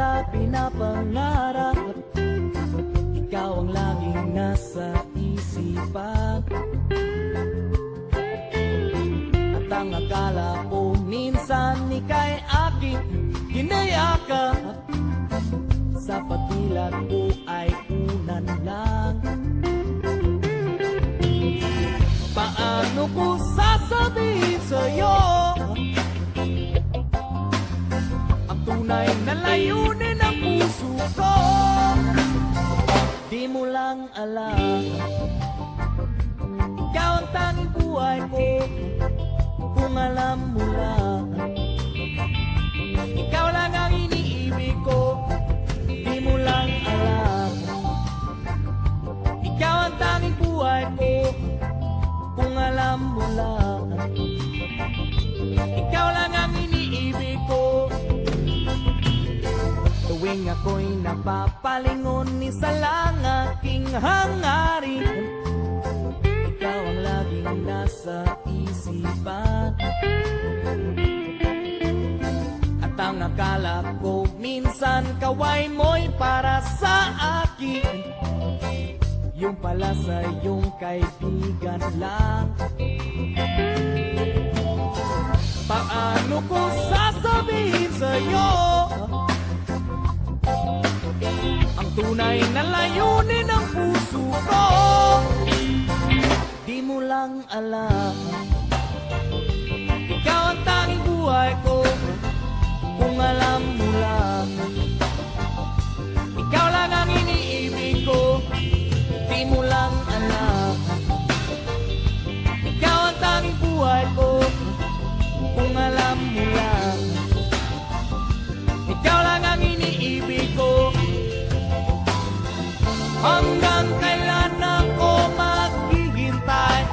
ka pinapangarap, ikaw ang laging nasa isipan. At ang akala ko minsan ika'y aking ginayakap, sa patilat ko ay unan lang. Paano ko sasabihin sa'yo ang tunay na layunin ng puso ko? Di mo lang alam, ikaw ang tanging buhay ko. Kung alam mo lang, ikaw lang ang iniibig ko. Di mo lang alam, ikaw ang tanging buhay ko. Kung alam mo lang, ikaw lang ang iniibig ko. Tuwing ako'y napapalingon, isa lang aking hangarin, ikaw ang laging nasa isipan. At ang akala ko minsan kaway mo'y para sa akin, yung pala sa iyong kaibigan lang. Paano ko sasabihin sa'yo ang tunay na layunin ng puso ko? Di mo lang alam, ikaw ang tanging buhay ko. Kung alam mo lang, ikaw lang ang iniibig ko. Di mo lang alam, ikaw ang tanging buhay ko. Kung alam mo lang, ikaw lang ang iniibig ko. Hanggang kailan ako maghihintay?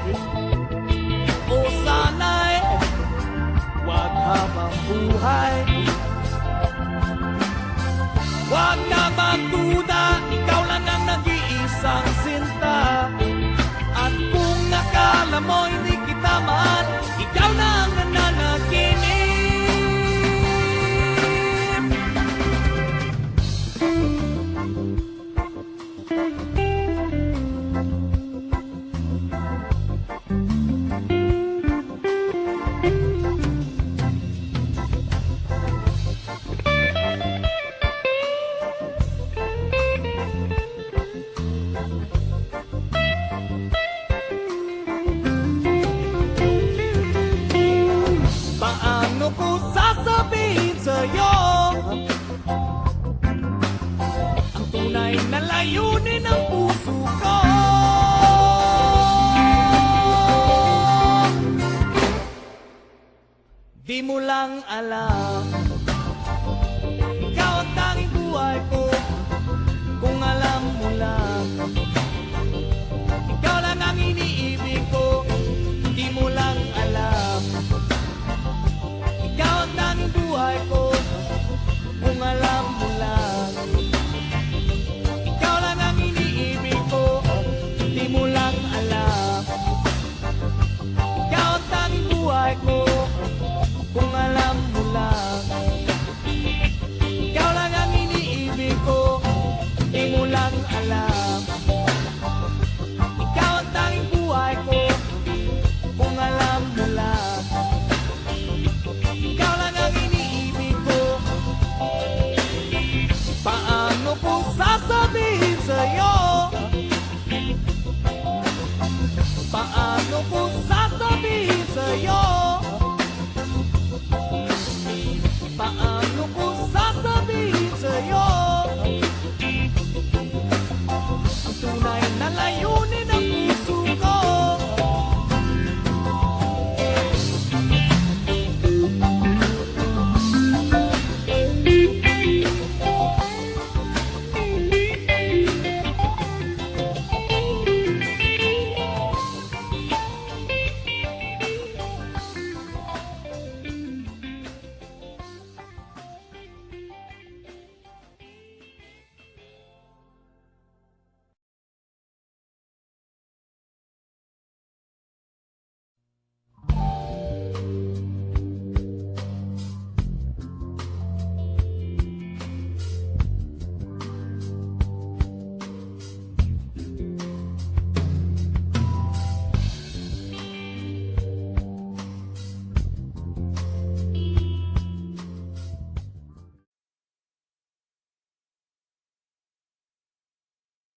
O sana'y wag habang buhay. Wag na magduda, ikaw lang ang nag-iisang sinta. At kung nakala mo hindi kita mahal, ikaw na ang nananaginip. Paano ko sasabihin sa'yo ang tunay na layunin ng puso ko? Di mo lang alam, ikaw ang tanging buhay ko. Kung alam mo lang, ikaw lang ang iniibig ko. Di mo lang alam, ikaw ang tanging buhay ko. Kung alam mo lang, ikaw lang ang iniibig ko. Di mo lang alam, ikaw ang tanging buhay ko. Kung alam mo lang, ikaw lang ang iniibig ko. Di mo lang alam,